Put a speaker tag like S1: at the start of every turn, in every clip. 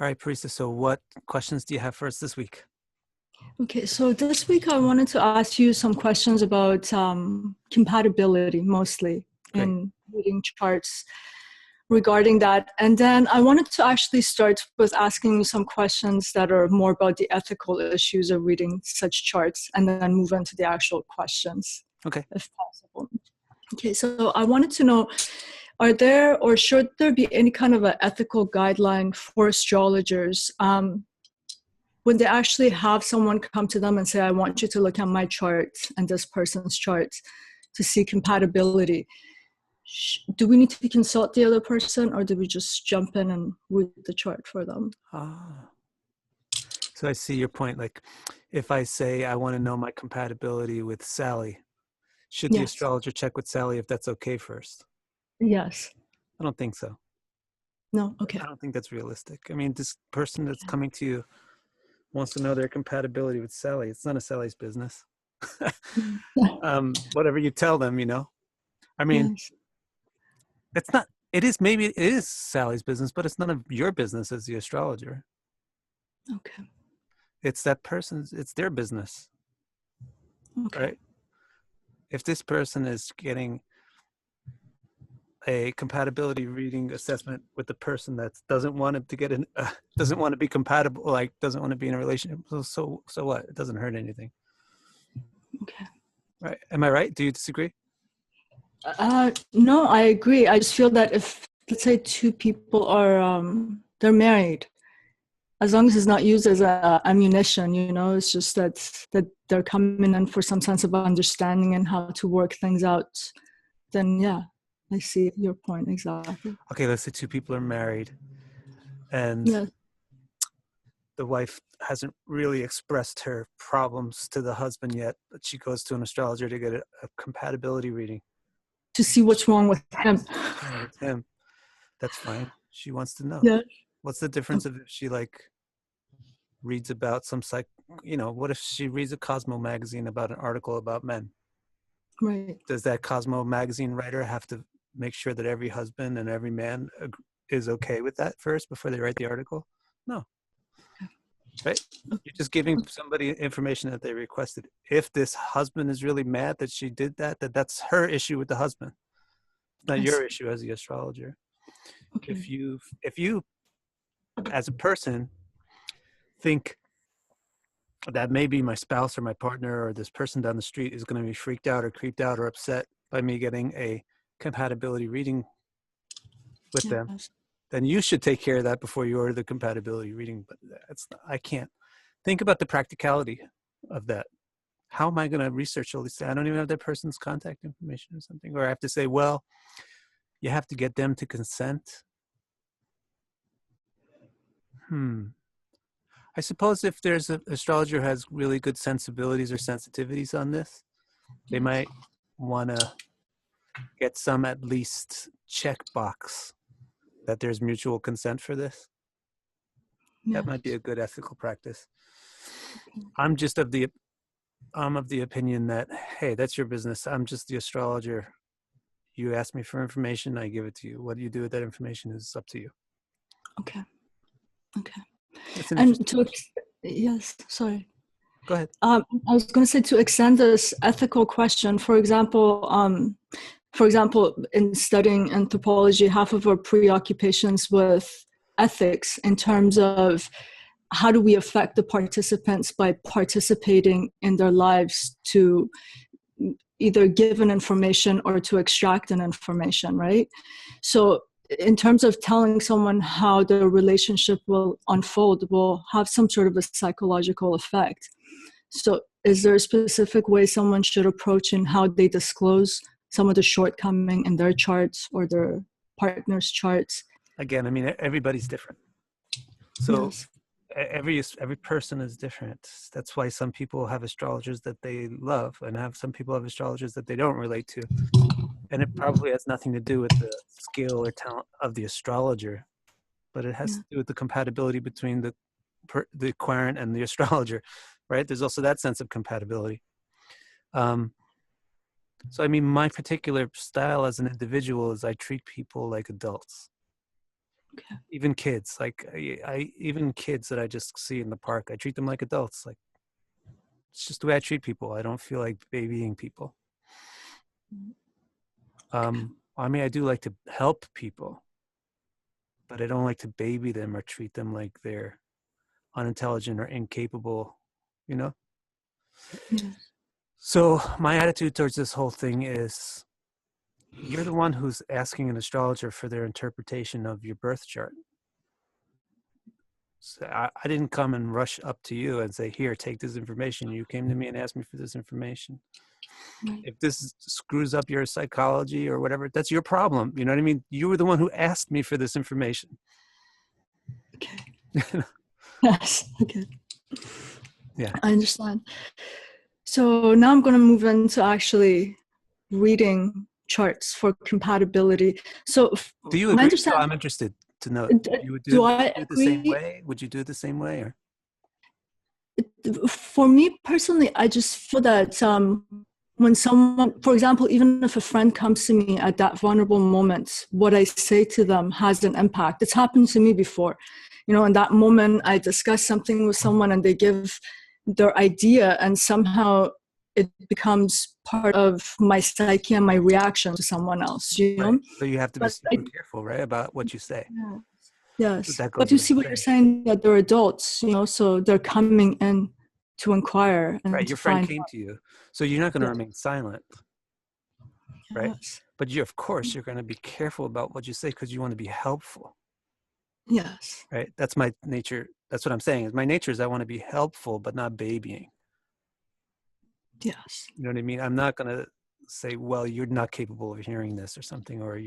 S1: All right, Parisa, so what questions do you have for us this week?
S2: Okay, so this week I wanted to ask you some questions about compatibility, mostly
S1: Great.
S2: in reading charts regarding that. And then I wanted to actually start with asking you some questions that are more about the ethical issues of reading such charts, and then move into the actual questions,
S1: Okay.
S2: if possible. Okay, so I wanted to know, are there or should there be any kind of an ethical guideline for astrologers when they actually have someone come to them and say, I want you to look at my chart and this person's chart to see compatibility? Do we need to consult the other person, or do we just jump in and read the chart for them?
S1: So I see your point. Like, if I say I want to know my compatibility with Sally, should the
S2: Yes.
S1: astrologer check with Sally if that's okay first?
S2: Yes.
S1: I don't think so.
S2: No? Okay.
S1: I don't think that's realistic. I mean, this person that's coming to you wants to know their compatibility with Sally. It's none of Sally's business. Whatever you tell them, I mean,
S2: Yes.
S1: it's not, maybe it is Sally's business, but it's none of your business as the astrologer.
S2: Okay.
S1: It's that person's, it's their business.
S2: Okay.
S1: Right? If this person is getting a compatibility reading assessment with the person that doesn't want to get in, doesn't want to be compatible, like doesn't want to be in a relationship, so what? It doesn't hurt anything.
S2: Okay.
S1: Right? Am I right? Do you disagree?
S2: No, I agree. I just feel that if, let's say, two people are they're married, as long as it's not used as a ammunition, it's just that they're coming in for some sense of understanding and how to work things out, then yeah, I see your point exactly.
S1: Okay, let's say two people are married and
S2: Yeah.
S1: the wife hasn't really expressed her problems to the husband yet, but she goes to an astrologer to get a compatibility reading.
S2: To see what's wrong with him.
S1: With him. That's fine. She wants to know.
S2: Yeah.
S1: What's the difference if she reads about some what if she reads a Cosmo magazine about an article about men?
S2: Right.
S1: Does that Cosmo magazine writer have to make sure that every husband and every man is okay with that first before they write the article? No. Right? You're just giving somebody information that they requested. If this husband is really mad that she did that, that's her issue with the husband. It's not your issue as the astrologer.
S2: Okay.
S1: If you as a person think that maybe my spouse or my partner or this person down the street is going to be freaked out or creeped out or upset by me getting a compatibility reading with them, then you should take care of that before you order the compatibility reading. But I can't. Think about the practicality of that. How am I going to research all these things? I don't even have that person's contact information or something. Or I have to say, well, you have to get them to consent. I suppose if there's an astrologer who has really good sensibilities or sensitivities on this, they might want to get some at least checkbox that there's mutual consent for this. That might be a good ethical practice. I'm of the opinion that, hey, that's your business. I'm just the astrologer. You ask me for information, I give it to you. What do you do with that information is up to you.
S2: Okay.
S1: And
S2: yes, sorry.
S1: Go ahead.
S2: I was going to say, to extend this ethical question, for example, in studying anthropology, half of our preoccupations with ethics in terms of how do we affect the participants by participating in their lives to either give an information or to extract an information, right? So in terms of telling someone how the relationship will unfold, will have some sort of a psychological effect. So is there a specific way someone should approach in how they disclose some of the shortcoming in their charts or their partner's charts?
S1: Again, I mean, everybody's different. So every person is different. That's why some people have astrologers that they love and some people have astrologers that they don't relate to. And it probably has nothing to do with the skill or talent of the astrologer, but it has to do with the compatibility between the querent and the astrologer, right? There's also that sense of compatibility. So, I mean, my particular style as an individual is I treat people like adults.
S2: Okay.
S1: Even kids, like even kids that I just see in the park, I treat them like adults. Like, it's just the way I treat people. I don't feel like babying people. I mean, I do like to help people, but I don't like to baby them or treat them like they're unintelligent or incapable, you know?
S2: Yes.
S1: So my attitude towards this whole thing is, you're the one who's asking an astrologer for their interpretation of your birth chart. So I didn't come and rush up to you and say, here, take this information. You came to me and asked me for this information.
S2: Right.
S1: If this screws up your psychology or whatever, that's your problem. You know what I mean? You were the one who asked me for this information.
S2: Okay. Yes. Okay.
S1: Yeah.
S2: I understand. So now I'm going to move into actually reading charts for compatibility. So
S1: Do you
S2: I
S1: agree? So
S2: understand.
S1: I'm interested to know. You would
S2: Do
S1: would
S2: I
S1: you do it the same
S2: agree?
S1: way? Would you do it the same way? Or
S2: For me personally, I just feel that when someone, for example, even if a friend comes to me at that vulnerable moment, what I say to them has an impact. It's happened to me before. You know, in that moment, I discuss something with someone and they give their idea, and somehow it becomes part of my psyche and my reaction to someone else, you
S1: right.
S2: know?
S1: So you have to be
S2: But
S1: super careful, right, about what you say. So
S2: yes,
S1: that
S2: but
S1: goes
S2: you
S1: without
S2: see what you're
S1: saying.
S2: saying, that they're adults, you know, so they're coming in to inquire and
S1: Right.
S2: to
S1: Your friend
S2: find
S1: came
S2: out.
S1: to you, so you're not going to
S2: Yes,
S1: remain silent, right?
S2: yes,
S1: But you, of course, you're going to be careful about what you say because you want to be helpful,
S2: yes,
S1: right? That's my nature. That's what I'm saying. Is my nature is I want to be helpful, but not babying.
S2: yes,
S1: You know what I mean? I'm not going to say, well, you're not capable of hearing this or something, or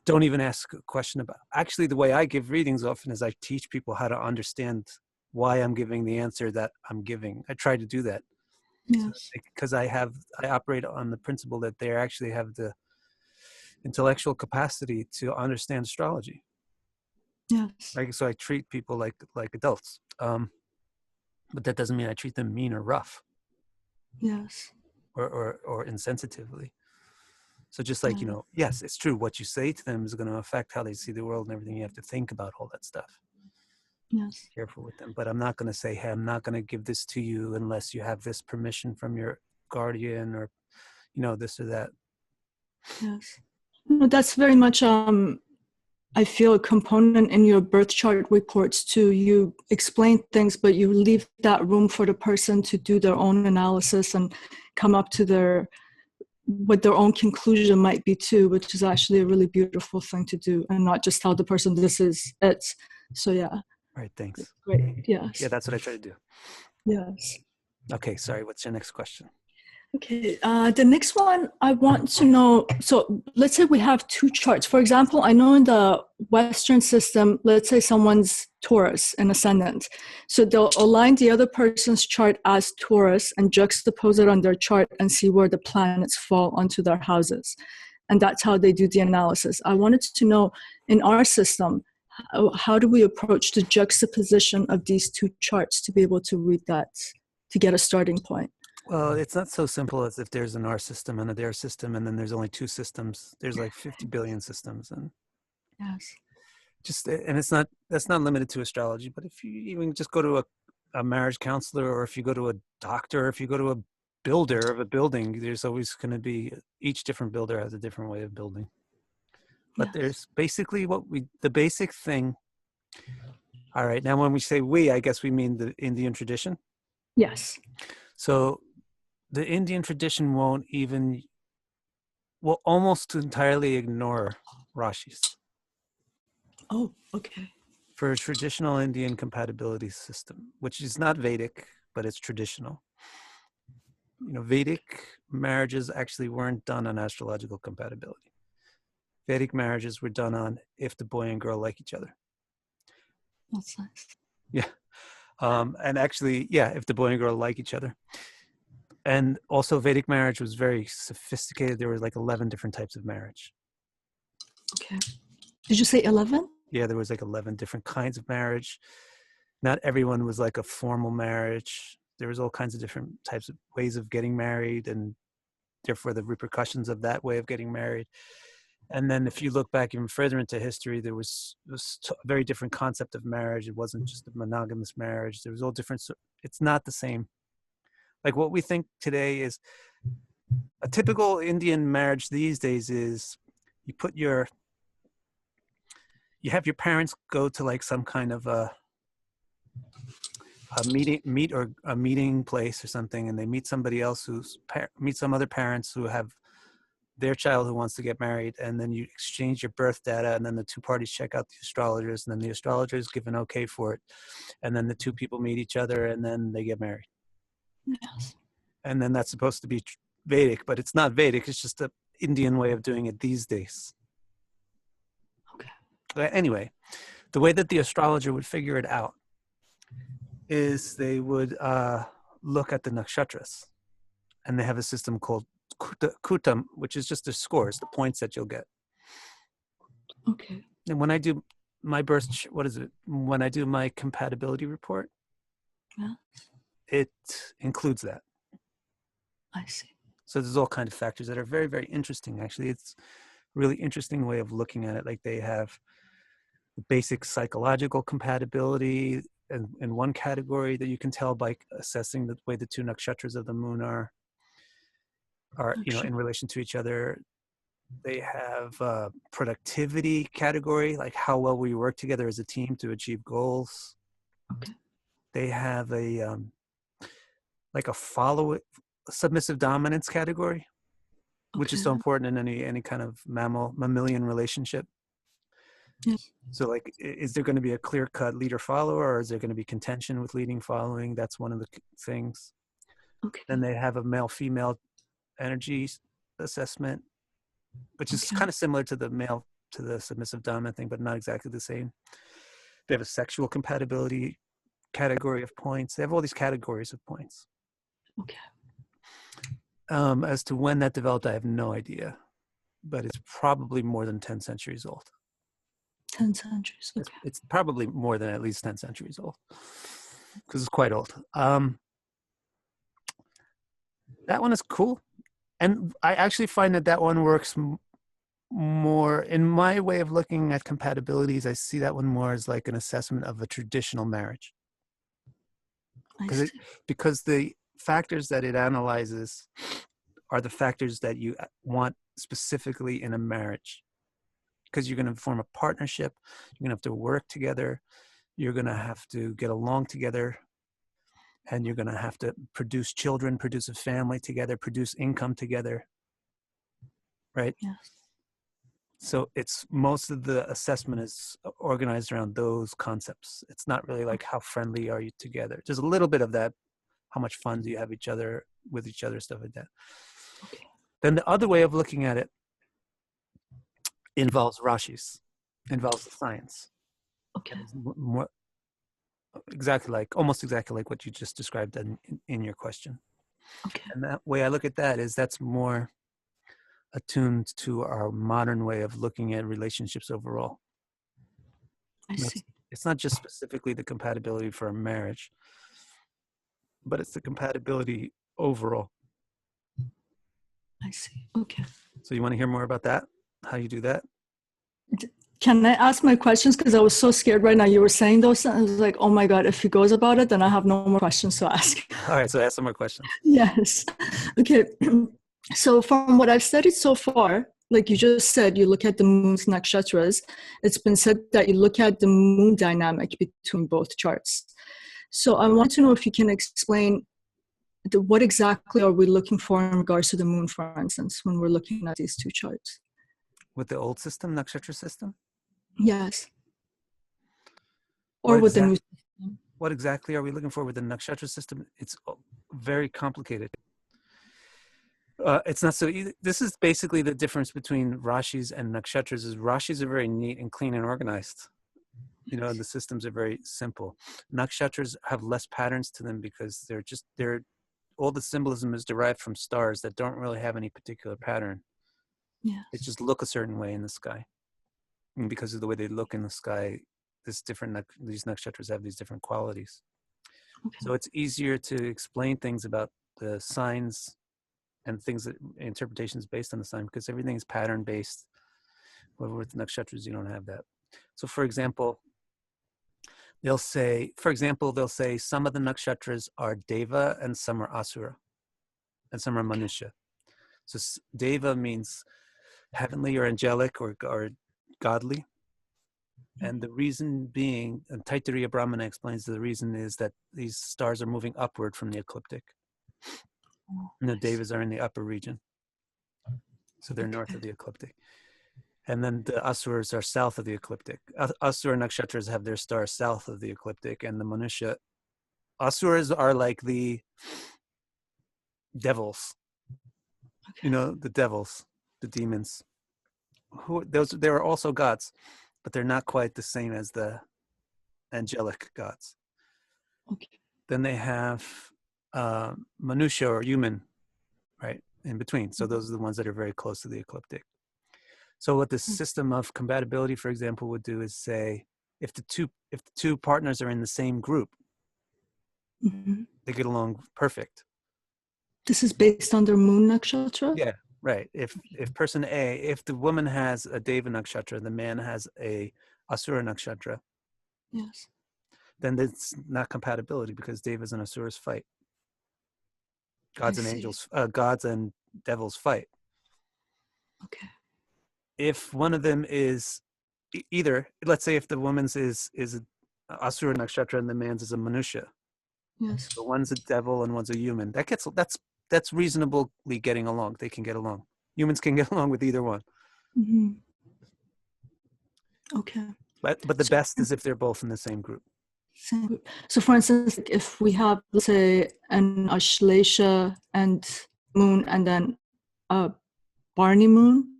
S1: don't even ask a question about. Actually, the way I give readings often is I teach people how to understand why I'm giving the answer that I'm giving. I try to do that. So,
S2: yes,
S1: because I operate on the principle that they actually have the intellectual capacity to understand astrology.
S2: yes,
S1: Like, so I treat people like adults, but that doesn't mean I treat them mean or rough
S2: yes,
S1: or insensitively. So just like,
S2: yeah,
S1: yes, it's true. What you say to them is going to affect how they see the world and everything. You have to think about all that stuff.
S2: yes,
S1: Careful with them. But I'm not going to say, hey, I'm not going to give this to you unless you have this permission from your guardian or, this or that.
S2: yes. No, that's very much I feel a component in your birth chart reports too. You explain things, but you leave that room for the person to do their own analysis and come up to what their own conclusion might be too, which is actually a really beautiful thing to do, and not just tell the person this is it. So yeah,
S1: Right. Thanks.
S2: great.
S1: Yeah,
S2: Yes,
S1: that's what I try to do.
S2: yes.
S1: Okay. Sorry. What's your next question?
S2: Okay, the next one I want to know, so let's say we have two charts. For example, I know in the Western system, let's say someone's Taurus and ascendant. So they'll align the other person's chart as Taurus and juxtapose it on their chart and see where the planets fall onto their houses. And that's how they do the analysis. I wanted to know, in our system, how do we approach the juxtaposition of these two charts to be able to read that, to get a starting point?
S1: Well, it's not so simple as if there's an R system and a their system, and then there's only two systems. There's like 50 billion systems, and
S2: Yes.
S1: that's not limited to astrology. But if you even just go to a marriage counselor, or if you go to a doctor, or if you go to a builder of a building, there's always going to be, each different builder has a different way of building. But
S2: Yes.
S1: there's basically the basic thing. All right, now when we say we, I guess we mean the Indian tradition.
S2: Yes.
S1: So the Indian tradition will almost entirely ignore Rashis
S2: Oh, okay.
S1: for a traditional Indian compatibility system, which is not Vedic, but it's traditional. Vedic marriages actually weren't done on astrological compatibility. Vedic marriages were done on if the boy and girl like each other.
S2: That's nice.
S1: Yeah. And actually, yeah, if the boy and girl like each other. And also Vedic marriage was very sophisticated. There were like 11 different types of marriage.
S2: Okay. Did you say 11?
S1: Yeah, there was like 11 different kinds of marriage. Not everyone was like a formal marriage. There was all kinds of different types of ways of getting married, and therefore the repercussions of that way of getting married. And then if you look back even further into history, there was a very different concept of marriage. It wasn't just a monogamous marriage. There was all different. It's not the same. Like what we think today is a typical Indian marriage these days is you put your, you have your parents go to like some kind of a meeting place or something, and they meet somebody else meet some other parents who have their child who wants to get married, and then you exchange your birth data, and then the two parties check out the astrologers, and then the astrologers give an okay for it, and then the two people meet each other, and then they get married.
S2: Yes.
S1: And then that's supposed to be Vedic, but it's not Vedic. It's just an Indian way of doing it these days.
S2: Okay.
S1: But anyway, the way that the astrologer would figure it out is they would look at the nakshatras, and they have a system called Kutam, which is just the scores, the points that you'll get.
S2: Okay.
S1: And when I do my when I do my compatibility report,
S2: Yeah.
S1: it includes that.
S2: I see.
S1: So there's all kinds of factors that are very, very interesting. Actually, it's a really interesting way of looking at it. Like they have the basic psychological compatibility in one category that you can tell by assessing the way the two nakshatras of the moon are in relation to each other. They have a productivity category, like how well we work together as a team to achieve goals.
S2: Okay.
S1: They have a like a submissive dominance category, which is so important in any kind of mammalian relationship.
S2: Yes.
S1: So like, is there going to be a clear-cut leader-follower, or is there going to be contention with leading-following? That's one of the things.
S2: Okay.
S1: Then they have a male-female energy assessment, which is kind of similar to the submissive dominant thing, but not exactly the same. They have a sexual compatibility category of points. They have all these categories of points.
S2: Okay.
S1: As to when that developed, I have no idea, but it's probably more than 10 centuries old.
S2: 10 centuries. Okay.
S1: It's probably more than at least 10 centuries old, because it's quite old. That one is cool. And I actually find that one works more, in my way of looking at compatibilities, I see that one more as like an assessment of a traditional marriage. Because the factors that it analyzes are the factors that you want specifically in a marriage. Because you're going to form a partnership, you're going to have to work together, you're going to have to get along together, and you're going to have to produce children, produce a family together, produce income together, right?
S2: Yes.
S1: So it's most of the assessment is organized around those concepts. It's not really like how friendly are you together. There's a little bit of that. How much fun do you have with each other, stuff like that.
S2: Okay.
S1: Then the other way of looking at it involves Rashis, involves the science.
S2: Okay.
S1: More almost exactly like what you just described in your question.
S2: Okay.
S1: And that way I look at that is that's more attuned to our modern way of looking at relationships overall.
S2: I see.
S1: It's not just specifically the compatibility for a marriage, but it's the compatibility overall.
S2: I see. Okay.
S1: So you want to hear more about that? How you do that?
S2: Can I ask my questions? Because I was so scared right now. You were saying those, and I was like, oh my God, if he goes about it, then I have no more questions to ask.
S1: All right, so ask some more questions.
S2: Yes. Okay. So from what I've studied so far, like you just said, you look at the moon's nakshatras. It's been said that you look at the moon dynamic between both charts. So I want to know if you can explain what exactly are we looking for in regards to the moon, for instance, when we're looking at these two charts?
S1: With the old system, Nakshatra system?
S2: Yes. Or with the new system.
S1: What exactly are we looking for with the Nakshatra system? It's very complicated. It's not so easy. This is basically the difference between Rashis and Nakshatras. Is Rashis are very neat and clean and organized. You know, the systems are very simple. Nakshatras have less patterns to them because they're all the symbolism is derived from stars that don't really have any particular pattern.
S2: Yeah.
S1: They just look a certain way in the sky. And because of the way they look in the sky, these nakshatras have these different qualities. Okay. So it's easier to explain things about the signs and things that interpretations based on the sign, because everything is pattern based. But with nakshatras, you don't have that. So for example, they'll say some of the nakshatras are Deva and some are Asura and some are Manusha. So Deva means heavenly or angelic or godly. And the reason being, and Taittiriya Brahmana explains the reason is that these stars are moving upward from the ecliptic. And the Devas are in the upper region. So they're north of the ecliptic. And then the Asuras are south of the ecliptic. Asura nakshatras have their stars south of the ecliptic, and the Manusha. Asuras are like the devils. You know, the devils, the demons. They are also gods, but they're not quite the same as the angelic gods.
S2: Okay.
S1: Then they have Manusha or human, right, in between. So those are the ones that are very close to the ecliptic. So what the system of compatibility, for example, would do is say, if the two partners are in the same group, they get along perfect.
S2: This is based on their moon nakshatra?
S1: Yeah, right. If person A, if the woman has a Deva nakshatra, the man has a Asura nakshatra,
S2: Yes.
S1: then it's not compatibility because Devas and Asuras fight. Gods and angels, gods and devils fight.
S2: Okay.
S1: If one of them is either, let's say if the woman's is Asura nakshatra and the man's is a Manusha.
S2: Yes.
S1: So one's a devil and one's a human. That's reasonably getting along. They can get along. Humans can get along with either one.
S2: Okay.
S1: But the best is if they're both in the same group.
S2: Same group. So for instance, if we have, let's say, an Ashlesha and moon and then a Barney moon,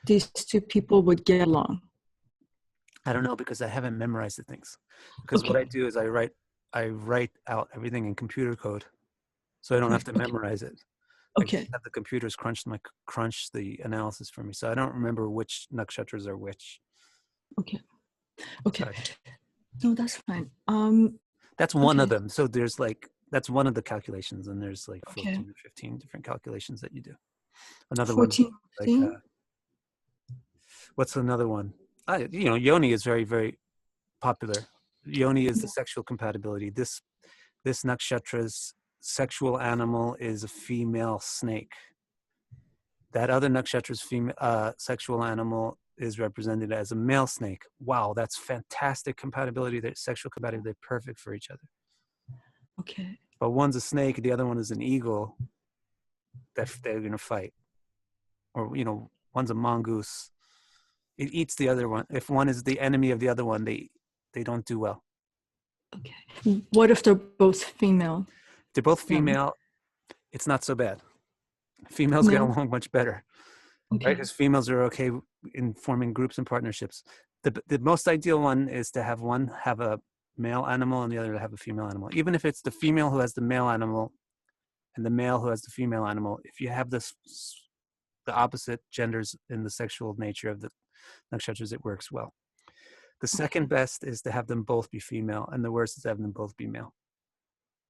S2: these two people would get along.
S1: I don't know because I haven't memorized the things. Because what I do is I write out everything in computer code, so I don't have to memorize it. I just have the computers crunch the analysis for me, so I don't remember which nakshatras are which.
S2: Okay. No, that's fine.
S1: That's one of them. So there's that's one of the calculations, and there's 14 or 15 different calculations that you do. Another
S2: 14,
S1: one, what's another one? Yoni is very, very popular. Yoni is the sexual compatibility. This nakshatra's sexual animal is a female snake. That other nakshatra's sexual animal is represented as a male snake. Wow, that's fantastic compatibility. That sexual compatibility, they're perfect for each other.
S2: Okay.
S1: But one's a snake, the other one is an eagle. They're gonna fight. Or one's a mongoose. It eats the other one. If one is the enemy of the other one, they don't do well.
S2: Okay. What if they're both female?
S1: If they're both female, it's not so bad. Females get along much better, right? Because females are okay in forming groups and partnerships. The most ideal one is to have one have a male animal and the other to have a female animal. Even if it's the female who has the male animal and the male who has the female animal, if you have the opposite genders in the sexual nature of the nakshatras, it works well. The second best is to have them both be female, and the worst is to have them both be male.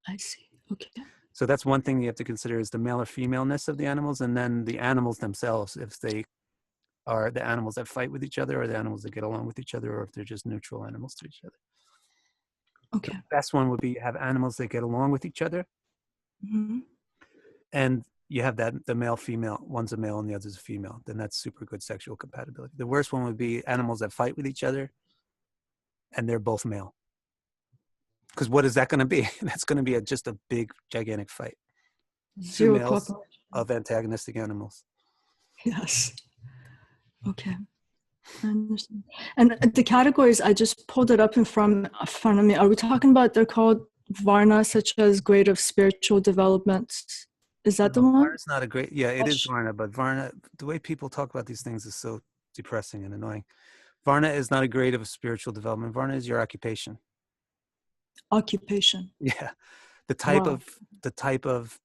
S2: I see. Okay.
S1: So that's one thing you have to consider is the male or femaleness of the animals, and then the animals themselves, if they are the animals that fight with each other or the animals that get along with each other, or if they're just neutral animals to each other.
S2: Okay.
S1: The best one would be have animals that get along with each other. And you have that the male female, one's a male and the other's a female, then that's super good sexual compatibility. The worst one would be animals that fight with each other and they're both male. Because what is that going to be? That's going to be just a big gigantic fight. Two males of antagonistic animals.
S2: Yes. Okay. I understand. And the categories, I just pulled it up in front of me. Are we talking about, they're called Varna, such as grade of spiritual development? Is that the one?
S1: Varna's not a great, it is Varna, but Varna, the way people talk about these things is so depressing and annoying. Varna is not a grade of spiritual development. Varna is your occupation.
S2: Occupation.
S1: Yeah. The type of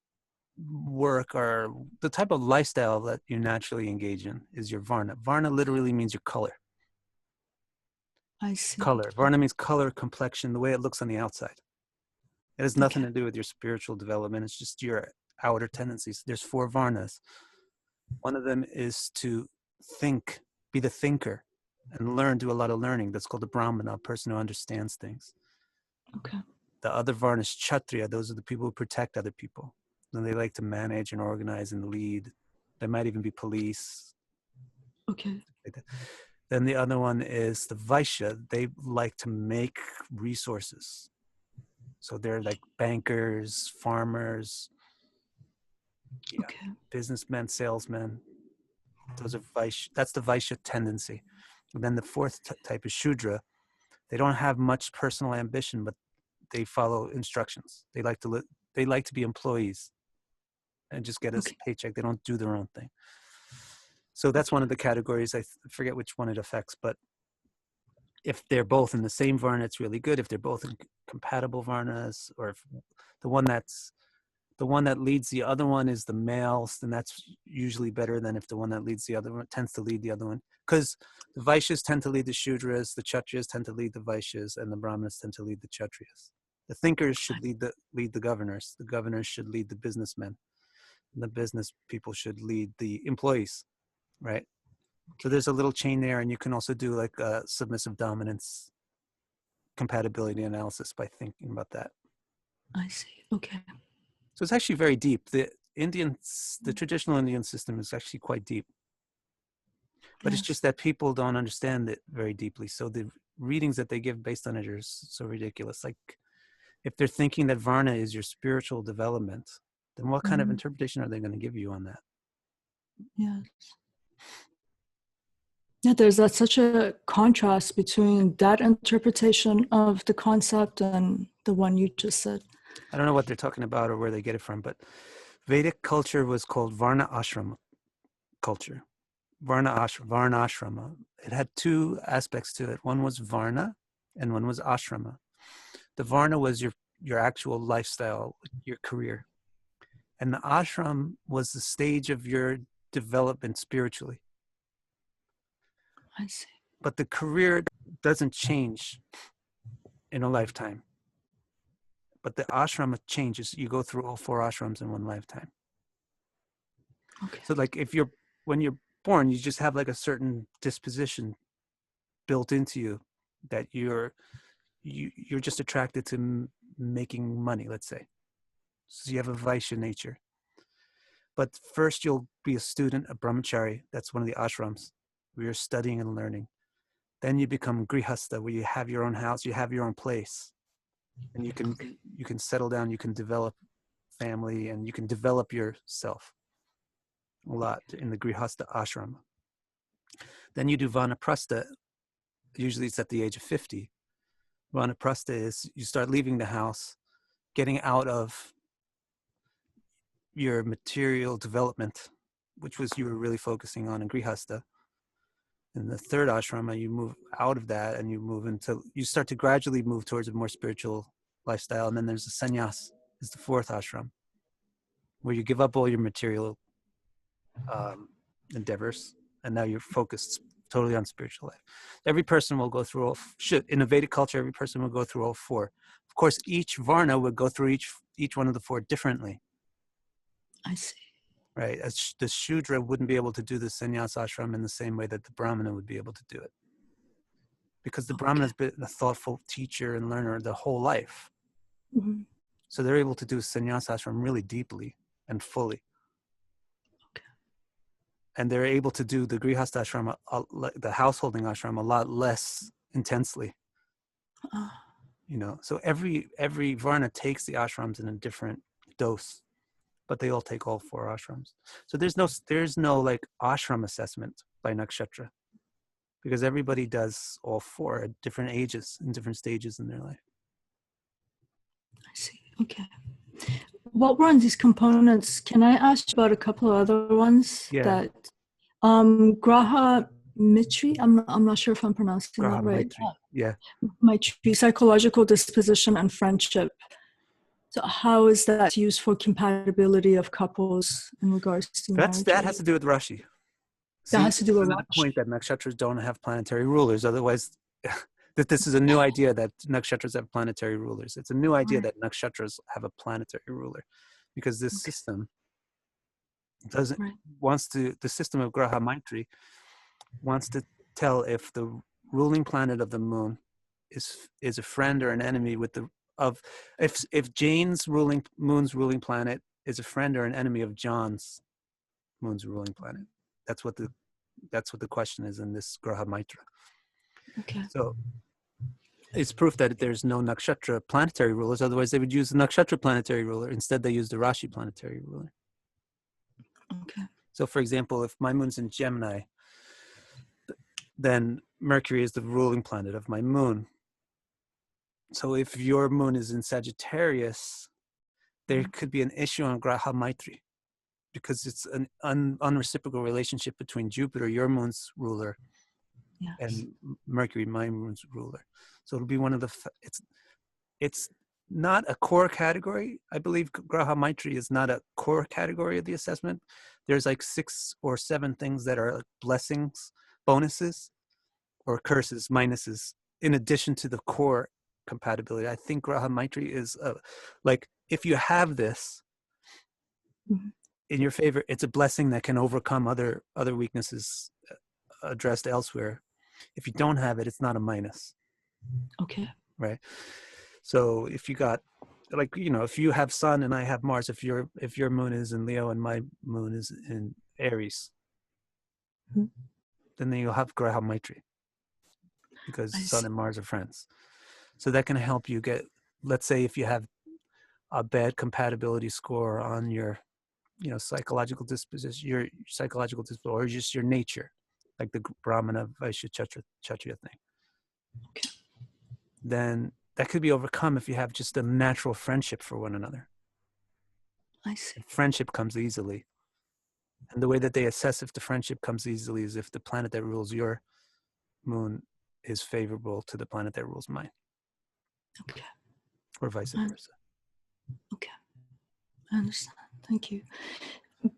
S1: work or the type of lifestyle that you naturally engage in is your Varna. Varna literally means your color.
S2: I see.
S1: Color. Varna means color, complexion, the way it looks on the outside. It has nothing to do with your spiritual development. It's just your outer tendencies. There's 4 Varnas. One of them is to think be the thinker and do a lot of learning. That's called the Brahmana, a person who understands things.
S2: Okay.
S1: The other Varna is Kshatriya. Those are the people who protect other people. And they like to manage and organize and lead. They might even be police.
S2: Okay.
S1: Like that. Then the other one is the Vaishya. They like to make resources. So they're like bankers, farmers,
S2: Okay.
S1: businessmen, salesmen. Those are Vaishya. That's the Vaishya tendency. And then the fourth type is Shudra. They don't have much personal ambition, but they follow instructions. They like to be employees and just get a paycheck. They don't do their own thing. So that's one of the categories. I forget which one it affects, but if they're both in the same Varna, it's really good. If they're both in compatible Varnas, or if the one that leads the other one is the males, then that's usually better than if the one that leads the other one tends to lead the other one. Because the Vaishyas tend to lead the Shudras, the Kshatriyas tend to lead the Vaishyas, and the Brahmanas tend to lead the Kshatriyas. The thinkers should lead the governors. The governors should lead the businessmen. And the business people should lead the employees, right? So there's a little chain there, and you can also do like a submissive dominance compatibility analysis by thinking about that.
S2: I see. Okay.
S1: So it's actually very deep. The traditional Indian system is actually quite deep. But It's just that people don't understand it very deeply. So the readings that they give based on it are so ridiculous. Like if they're thinking that Varna is your spiritual development, then what kind of interpretation are they going to give you on that?
S2: Yes. Yeah, there's such a contrast between that interpretation of the concept and the one you just said.
S1: I don't know what they're talking about or where they get it from, but Vedic culture was called Varna Ashrama culture. Varna Ashrama. It had two aspects to it. One was Varna and one was Ashrama. The Varna was your actual lifestyle, your career. And the ashram was the stage of your development spiritually.
S2: I see.
S1: But the career doesn't change in a lifetime. But the ashrama changes. You go through all four ashrams in one lifetime.
S2: Okay.
S1: So like when you're born, you just have like a certain disposition built into you that you're just attracted to making money, let's say. So you have a Vaishya nature. But first you'll be a student, a brahmachari. That's one of the ashrams where you're studying and learning. Then you become grihastha, where you have your own house, you have your own place. And you can settle down, you can develop family, and you can develop yourself a lot in the grihastha ashram. Then you do vanaprastha. Usually it's at the age of 50. Vanaprastha is you start leaving the house, getting out of your material development, which was you were really focusing on in grihastha. In the third ashrama, you move out of that and you start to gradually move towards a more spiritual lifestyle. And then there's the sannyas, is the fourth ashram, where you give up all your material endeavors, and now you're focused totally on spiritual life. Every person will go through in a Vedic culture, every person will go through all four. Of course, each varna would go through each one of the four differently.
S2: I see.
S1: Right, as the Shudra wouldn't be able to do the sannyas ashram in the same way that the Brahmana would be able to do it, because the Brahmana has been a thoughtful teacher and learner the whole life.
S2: Mm-hmm.
S1: So they're able to do sannyas ashram really deeply and fully.
S2: Okay.
S1: And they're able to do the grihastha ashram, the householding ashram, a lot less intensely. So every varna takes the ashrams in a different dose, but they all take all four ashrams. So there's no like ashram assessment by nakshatra, because everybody does all four at different ages and different stages in their life.
S2: I see. Okay. What were on these components? Can I ask about a couple of other ones?
S1: Yeah.
S2: That Graha Mitri, I'm not sure if I'm pronouncing
S1: Graha
S2: that right.
S1: Maitri. Yeah.
S2: Maitri, psychological disposition and friendship. So how is that used for compatibility of couples in regards to marriage?
S1: That has to do with Rashi.
S2: That has to do with
S1: another
S2: Rashi.
S1: point that nakshatras don't have planetary rulers. Otherwise, that this is a new idea that nakshatras have planetary rulers. It's a new idea that nakshatras have a planetary ruler, because this system the system of Graha Maitri wants to tell if the ruling planet of the moon is a friend or an enemy with the of if Jane's moon's ruling planet is a friend or an enemy of John's moon's ruling planet. That's what the question is in this Graha Maitra.
S2: Okay.
S1: So it's proof that there's no Nakshatra planetary rulers. Otherwise, they would use the Nakshatra planetary ruler. Instead, they use the Rashi planetary ruler.
S2: Okay.
S1: So, for example, if my moon's in Gemini, then Mercury is the ruling planet of my moon. So if your moon is in Sagittarius, there could be an issue on Graha Maitri because it's an unreciprocal relationship between Jupiter, your moon's ruler,
S2: Yes.
S1: and Mercury, my moon's ruler. So it'll be one of the, it's not a core category. I believe Graha Maitri is not a core category of the assessment. There's like 6 or 7 things that are like blessings, bonuses, or curses, minuses, in addition to the core compatibility. I think Graha Maitri is like, if you have this in your favor, it's a blessing that can overcome other weaknesses addressed elsewhere. If you don't have it, it's not a minus.
S2: Okay.
S1: Right. So if you got, like, if you have Sun and I have Mars, if your moon is in Leo and my moon is in Aries, then you'll have Graha Maitri because Sun and Mars are friends. So that can help you get, let's say if you have a bad compatibility score on your, psychological disposition, or just your nature, like the Brahmana, Vaishya, Kshatriya thing.
S2: Okay.
S1: Then that could be overcome if you have just a natural friendship for one another.
S2: I see.
S1: Friendship comes easily. And the way that they assess if the friendship comes easily is if the planet that rules your moon is favorable to the planet that rules mine.
S2: Okay.
S1: Or vice versa.
S2: Okay. I understand. Thank you.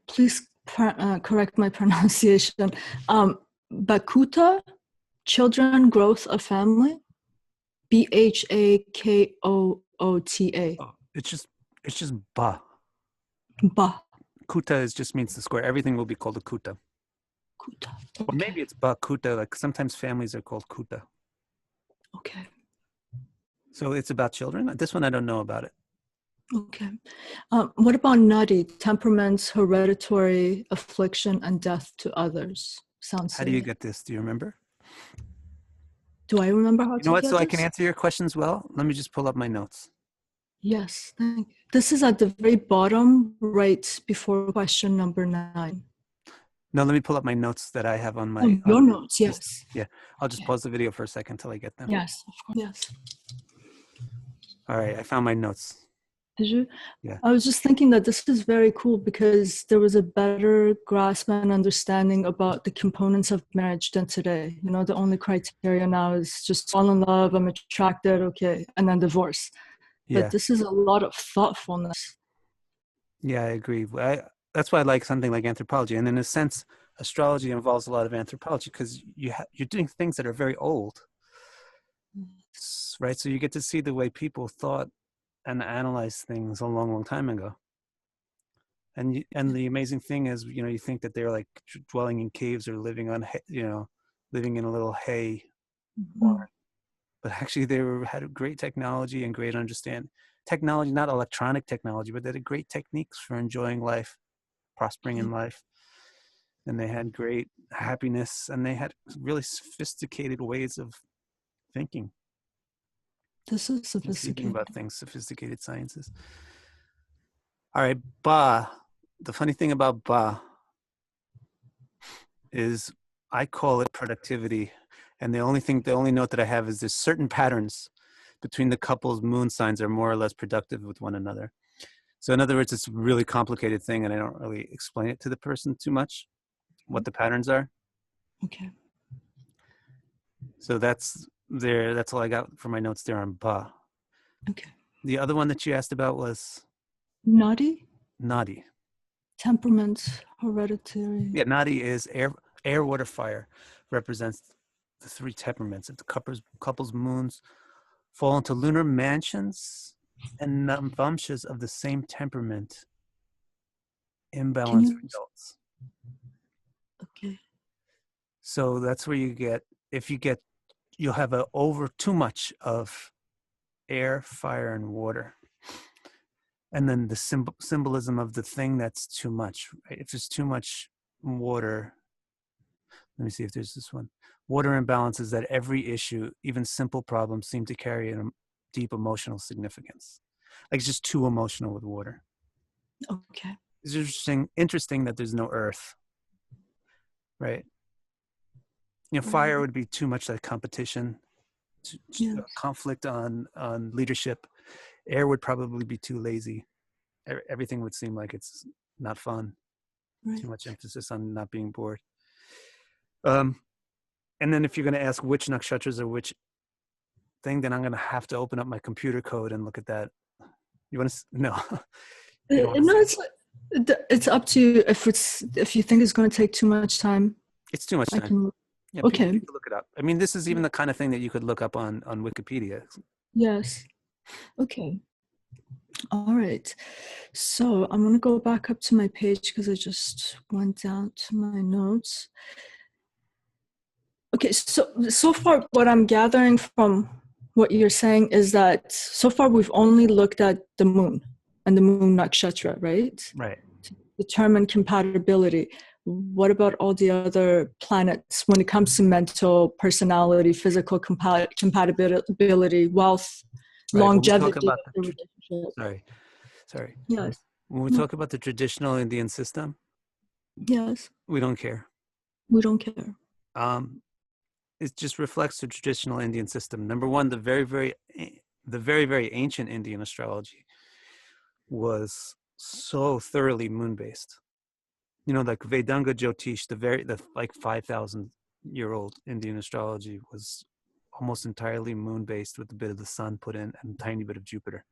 S2: Please correct my pronunciation. Bakuta, children, growth of family. Bhakoota.
S1: Oh, it's just ba.
S2: Ba.
S1: Kuta just means the square. Everything will be called a kuta.
S2: Kuta.
S1: Okay. Or maybe it's ba kuta. Like sometimes families are called kuta.
S2: Okay.
S1: So it's about children. This one I don't know about it.
S2: Okay. What about nutty? Temperaments, hereditary, affliction, and death to others. Sounds.
S1: How do you get this? Do you remember?
S2: Do I remember how to
S1: what?
S2: get
S1: So
S2: this?
S1: I can answer your questions well. Let me just pull up my notes.
S2: Yes, thank you. This is at the very bottom, right before question number 9.
S1: No, let me pull up my notes that I have on my.
S2: Your notes, yes.
S1: Yeah, I'll just pause the video for a second till I get them.
S2: Yes, of course. Yes.
S1: All right, I found my notes.
S2: Did you?
S1: Yeah.
S2: I was just thinking that this is very cool because there was a better grasp and understanding about the components of marriage than today. The only criteria now is just fall in love, I'm attracted, okay, and then divorce.
S1: Yeah.
S2: But this is a lot of thoughtfulness.
S1: Yeah, I agree. That's why I like something like anthropology. And in a sense, astrology involves a lot of anthropology because you're doing things that are very old, right? So you get to see the way people thought and analyzed things a long, long time ago. And the amazing thing is, you think that they're like dwelling in caves or living on, living in a little hay barn. But actually they had great technology and great understanding. Technology, not electronic technology, but they had great techniques for enjoying life, prospering in life. And they had great happiness, and they had really sophisticated ways of thinking.
S2: This is sophisticated.
S1: Speaking about things, sophisticated sciences. All right, Ba. The funny thing about Ba is I call it productivity. And the only note that I have is there's certain patterns between the couple's moon signs are more or less productive with one another. So in other words, it's a really complicated thing, and I don't really explain it to the person too much, what the patterns are.
S2: Okay.
S1: So that's all I got for my notes there on Ba.
S2: Okay.
S1: The other one that you asked about was?
S2: Nadi?
S1: Nadi.
S2: Temperament, hereditary.
S1: Yeah, Nadi is air, water, fire. Represents the 3 temperaments. If the couple's moons fall into lunar mansions and navamshas of the same temperament, imbalance results.
S2: Okay.
S1: So that's where you'll have over too much of air, fire, and water. And then the symbolism of the thing that's too much. Right? If there's too much water, let me see if there's this one. Water imbalance is that every issue, even simple problems, seem to carry a deep emotional significance. Like it's just too emotional with water.
S2: Okay.
S1: It's interesting that there's no earth, right? Fire would be too much like competition,
S2: Yes.
S1: conflict on leadership. Air would probably be too lazy. Everything would seem like it's not fun.
S2: Right.
S1: Too much emphasis on not being bored. And then if you're going to ask which nakshatras are which thing, then I'm going to have to open up my computer code and look at that. You want to? No. You don't
S2: No,
S1: want
S2: it's up to you. If you think it's going to take too much time,
S1: it's too much
S2: I
S1: time.
S2: can.
S1: Yeah,
S2: Okay.
S1: people look it up. I mean, this is even the kind of thing that you could look up on Wikipedia.
S2: Yes. Okay. All right. So I'm going to go back up to my page because I just went down to my notes. Okay. So far, what I'm gathering from what you're saying is that so far we've only looked at the moon and the moon nakshatra, right?
S1: Right.
S2: To determine compatibility. What about all the other planets when it comes to mental, personality, physical compatibility, wealth,
S1: Right. When we talk
S2: longevity
S1: about
S2: of the relationship?
S1: sorry.
S2: Yes.
S1: When we
S2: No.
S1: talk about the traditional Indian system,
S2: Yes.
S1: we don't care.
S2: We don't care.
S1: It just reflects the traditional Indian system. Number one, the very ancient Indian astrology was so thoroughly moon based. Like Vedanga Jyotish, the like 5,000-year-old Indian astrology was almost entirely moon based with a bit of the sun put in and a tiny bit of Jupiter.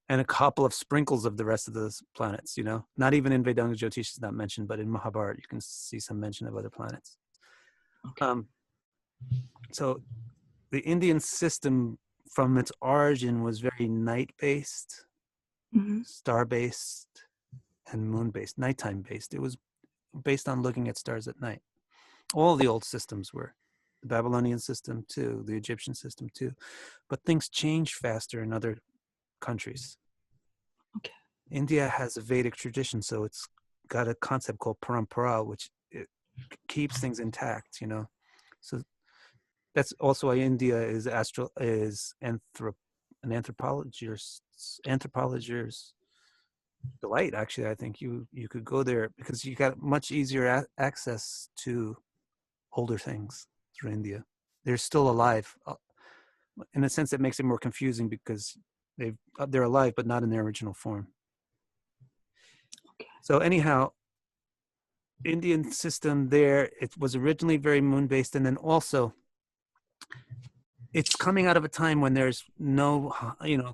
S1: And a couple of sprinkles of the rest of those planets, Not even in Vedanga Jyotish is not mentioned, but in Mahabharata, you can see some mention of other planets.
S2: Okay.
S1: So the Indian system from its origin was very night-based, star-based, and moon-based, nighttime-based. It was based on looking at stars at night. All the old systems were. The Babylonian system too, the Egyptian system too. But things change faster in other countries.
S2: Okay.
S1: India has a Vedic tradition, so it's got a concept called parampara, which it keeps things intact, So that's also why India is an anthropologist's delight. Actually, I think you could go there because you got much easier access to older things through India. They're still alive. In a sense, that makes it more confusing because they're alive, but not in their original form.
S2: Okay.
S1: So anyhow, Indian system there, it was originally very moon-based, and then also it's coming out of a time when there's no,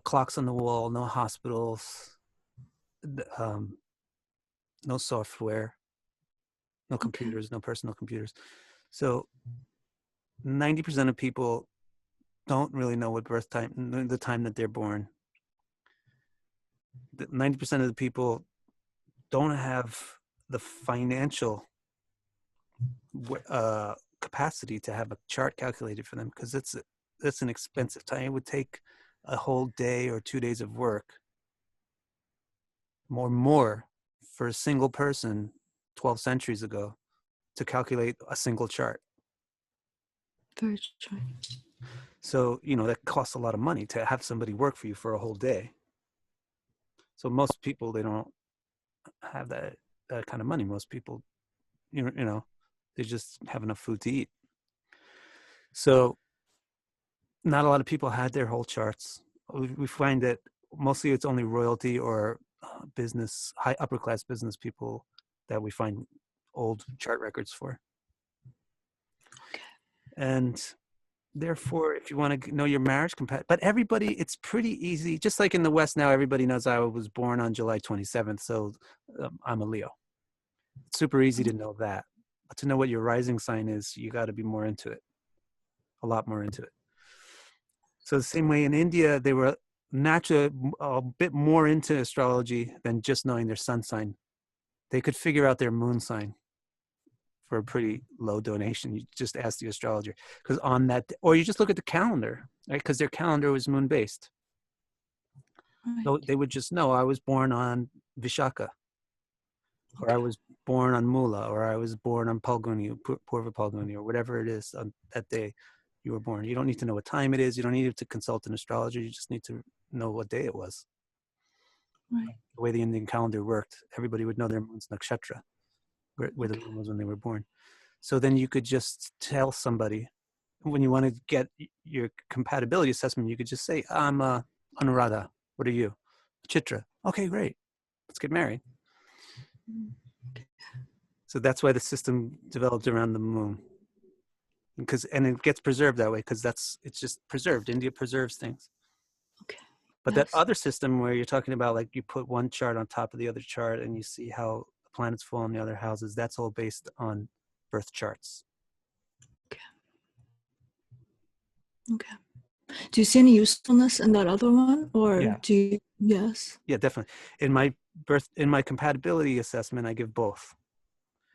S1: clocks on the wall, no hospitals, no software, no computers, no personal computers. So 90% of people don't really know what birth time, the time that they're born. 90% of the people don't have the financial capacity to have a chart calculated for them because it's an expensive time. It would take a whole day or 2 days of work, more for a single person 12 centuries ago to calculate a single chart.
S2: Very true.
S1: So, that costs a lot of money to have somebody work for you for a whole day. So most people, they don't have that kind of money. Most people, they just have enough food to eat. So not a lot of people had their whole charts. We find that mostly it's only royalty or business, high upper class business people that we find old chart records for.
S2: Okay.
S1: And therefore, if you want to know your marriage but everybody, it's pretty easy. Just like in the West now, everybody knows I was born on July 27th, so I'm a Leo. It's super easy to know that. But to know what your rising sign is, you got to be more into it, a lot more into it. So the same way in India, they were naturally a bit more into astrology than just knowing their sun sign. They could figure out their moon sign for a pretty low donation. You just ask the astrologer, because on that, or you just look at the calendar, right? Because their calendar was moon based.
S2: Right.
S1: So they would just know I was born on Vishaka, or I was born on Mula, or I was born on Palguni, Purva Palguni, or whatever it is on that day you were born. You don't need to know what time it is. You don't need to consult an astrologer. You just need to know what day it was.
S2: Right.
S1: The way the Indian calendar worked, everybody would know their moon's nakshatra, where the moon was when they were born. So then you could just tell somebody, when you want to get your compatibility assessment, you could just say, I'm Anuradha. What are you? Chitra. Okay, great. Let's get married. So that's why the system developed around the moon. And it gets preserved that way because it's just preserved. India preserves things.
S2: Okay.
S1: But that other system where you're talking about, like, you put one chart on top of the other chart and you see how the planets fall in the other houses, that's all based on birth charts.
S2: Okay. Okay. Do you see any usefulness in that other one, or
S1: Yeah.
S2: do you? Yes.
S1: Yeah, definitely. In my compatibility assessment, I give both.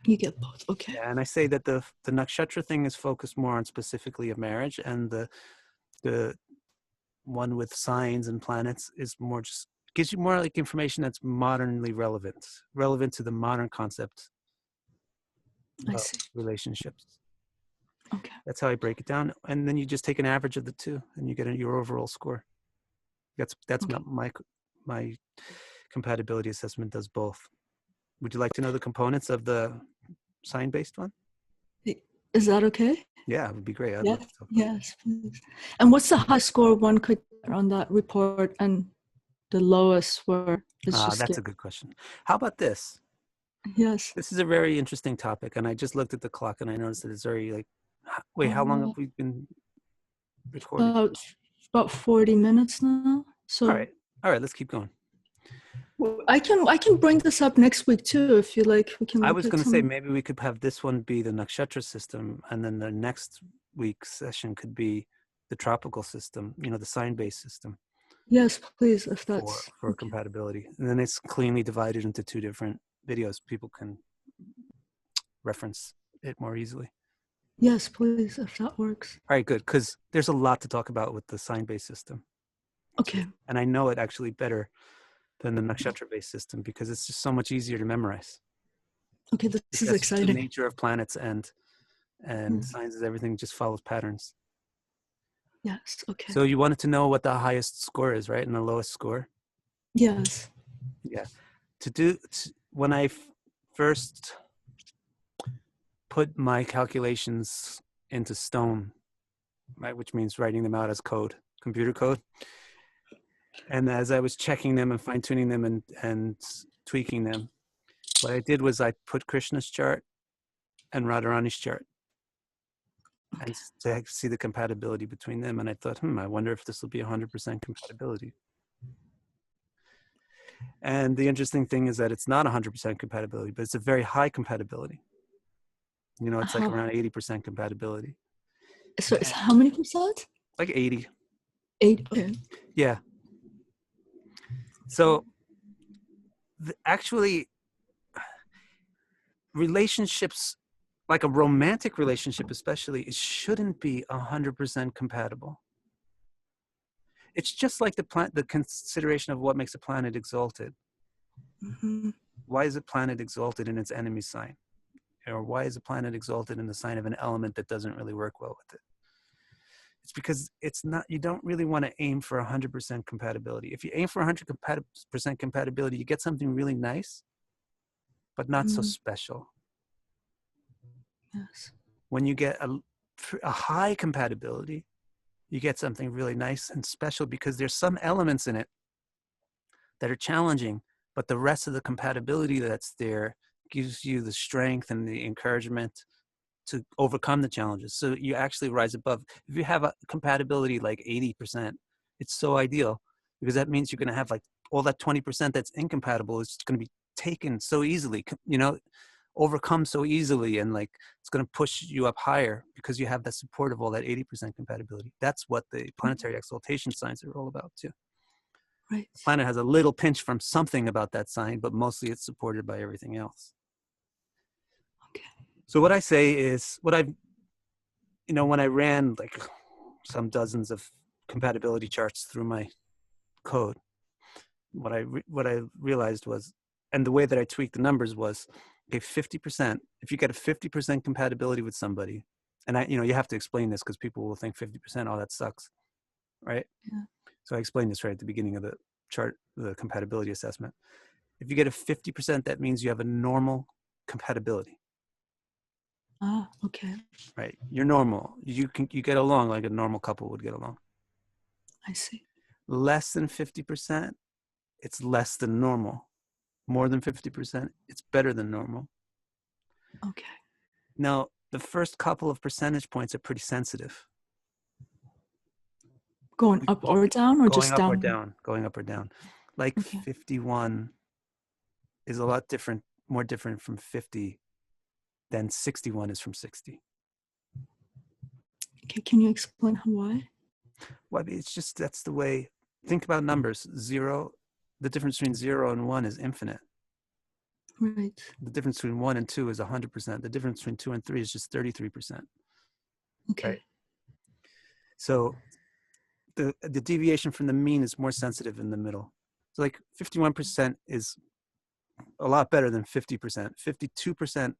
S2: You get both. Okay.
S1: Yeah, and I say that the nakshatra thing is focused more on specifically of marriage, and the one with signs and planets is more just gives you more like information that's modernly relevant to the modern concept
S2: I
S1: of
S2: see.
S1: relationships.
S2: Okay.
S1: That's how I break it down, and then you just take an average of the two, and you get your overall score. That's
S2: Okay.
S1: my compatibility assessment does both. Would you like to know the components of the sign-based one?
S2: Is that okay?
S1: Yeah, it would be great. I'd love
S2: Yes.
S1: to talk about it.
S2: Yes, please. And what's the high score one could get on that report, and the lowest where it's just
S1: That's a good question. How about this?
S2: Yes.
S1: This is a very interesting topic, and I just looked at the clock and I noticed that it's very like. Wait, how long have we been recording?
S2: About 40 minutes now. So
S1: All right. Let's keep going.
S2: I can bring this up next week too if you like. We can
S1: I
S2: look
S1: was
S2: at
S1: going to
S2: some.
S1: say maybe we could have this one be the nakshatra system, and then the next week's session could be the tropical system. The sign-based system.
S2: Yes, please, if that's
S1: for compatibility, and then it's cleanly divided into two different videos. People can reference it more easily.
S2: Yes, please, if that works.
S1: All right, good, because there's a lot to talk about with the sign-based system.
S2: Okay.
S1: And I know it actually better than the nakshatra-based system because it's just so much easier to memorize.
S2: Okay, this is
S1: That's
S2: exciting.
S1: the nature of planets and signs is everything just follows patterns.
S2: Yes, okay.
S1: So you wanted to know what the highest score is, right? And the lowest score?
S2: Yes.
S1: Yeah. When I first put my calculations into stone, right, which means writing them out as code, computer code. And as I was checking them and fine-tuning them and tweaking them, what I did was I put Krishna's chart and Radharani's chart and to see the compatibility between them. And I thought, I wonder if this will be 100% compatibility. And the interesting thing is that it's not 100% compatibility, but it's a very high compatibility. It's like around 80% compatibility.
S2: So it's how many percent?
S1: Like 80.
S2: 8. Okay.
S1: Yeah. So actually, relationships, like a romantic relationship especially, it shouldn't be 100% compatible. It's just like the consideration of what makes a planet exalted.
S2: Mm-hmm.
S1: Why is a planet exalted in its enemy sign? Or why is a planet exalted in the sign of an element that doesn't really work well with it? It's because you don't really want to aim for 100% compatibility. If you aim for 100% compatibility, you get something really nice, but not so special.
S2: Yes.
S1: When you get a high compatibility, you get something really nice and special because there's some elements in it that are challenging, but the rest of the compatibility that's there gives you the strength and the encouragement to overcome the challenges. So you actually rise above. If you have a compatibility like 80%, it's so ideal because that means you're going to have like all that 20% that's incompatible is going to be taken so easily, overcome so easily, and like it's going to push you up higher because you have the support of all that 80% compatibility. That's what the planetary exaltation signs are all about too.
S2: Right.
S1: The planet has a little pinch from something about that sign, but mostly it's supported by everything else.
S2: Okay.
S1: So what I say is, when I ran like some dozens of compatibility charts through my code, what I realized was, and the way that I tweaked the numbers was, okay, 50%. If you get a 50% compatibility with somebody, and you have to explain this because people will think 50%, oh, that sucks, right?
S2: Yeah.
S1: So I explained this right at the beginning of the chart, the compatibility assessment. If you get a 50%, that means you have a normal compatibility.
S2: Ah, okay.
S1: Right? You're normal. You get along like a normal couple would get along.
S2: I see.
S1: Less than 50%, it's less than normal. More than 50%, it's better than normal.
S2: Okay.
S1: Now, the first couple of percentage points are pretty sensitive.
S2: Going up or down, or
S1: Going
S2: just
S1: up or
S2: down?
S1: down, going up or down. Like
S2: Okay.
S1: 51 is a lot different, more different from 50 than 61 is from 60.
S2: Okay. Can you explain why?
S1: Well, I mean, it's just, that's the way, think about numbers. Zero, the difference between 0 and 1 is infinite.
S2: Right.
S1: The difference between 1 and 2 is 100%. The difference between 2 and 3 is just 33%.
S2: Okay.
S1: Right. So the deviation from the mean is more sensitive in the middle. So like 51% is a lot better than 50%. 52%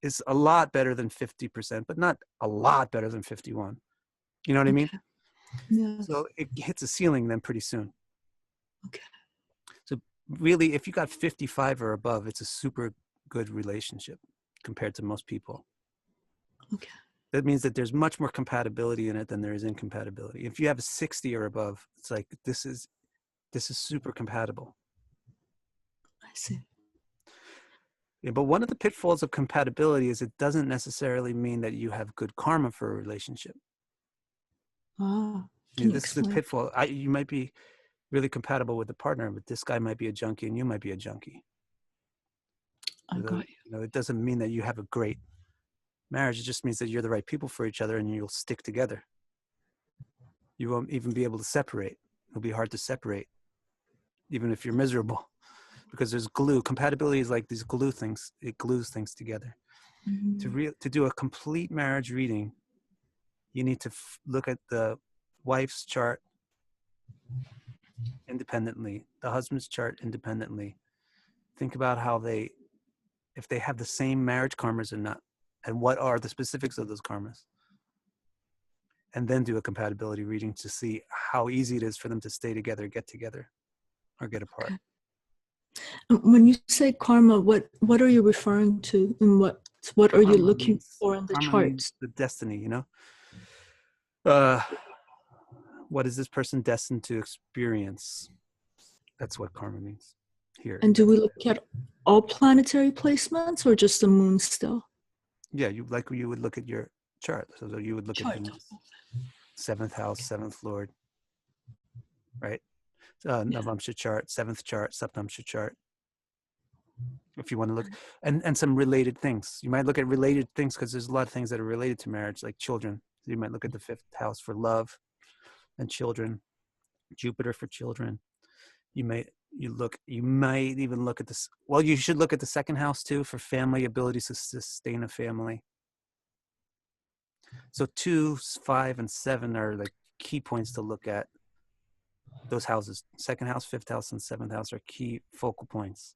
S1: is a lot better than 50%, but not a lot better than 51. You know what I mean?
S2: Okay. Yes.
S1: So it hits a ceiling then pretty soon.
S2: Okay.
S1: So really, if you got 55 or above, it's a super good relationship compared to most people.
S2: Okay.
S1: That means that there's much more compatibility in it than there is incompatibility. If you have a 60 or above, it's like this is super compatible.
S2: I see.
S1: Yeah, but one of the pitfalls of compatibility is it doesn't necessarily mean that you have good karma for a relationship.
S2: Ah, can you
S1: This is the
S2: explain?
S1: pitfall. You might be really compatible with the partner, but this guy might be a junkie and you might be a junkie.
S2: I got you.
S1: It doesn't mean that you have a great marriage. It just means that you're the right people for each other and you'll stick together. You won't even be able to separate. It'll be hard to separate, even if you're miserable, because there's glue. Compatibility is like these glue things. It glues things together.
S2: Mm-hmm.
S1: To do a complete marriage reading, you need to look at the wife's chart independently, the husband's chart independently. Think about if they have the same marriage karmas or not, and what are the specifics of those karmas. And then do a compatibility reading to see how easy it is for them to stay together, or get apart.
S2: Okay. When you say karma, what are you referring to, and what are you looking for in the
S1: Karma means
S2: charts?
S1: the destiny, what is this person destined to experience? That's what karma means here.
S2: And do we look at all planetary placements or just the moon still?
S1: Yeah, you would look at your chart. So you would look at
S2: Chart.
S1: Venus, 7th house, 7th lord, right?
S2: Yeah.
S1: Navamsha chart, 7th chart, Saptamsha chart. If you want to look, and some related things. You might look at related things because there's a lot of things that are related to marriage, like children. So you might look at the 5th house for love and children, Jupiter for children. You might even look at this. Well, you should look at the 2nd house too for family, abilities to sustain a family. So 2, 5, and 7 are like key points to look at. Those houses, 2nd house, 5th house, and 7th house are key focal points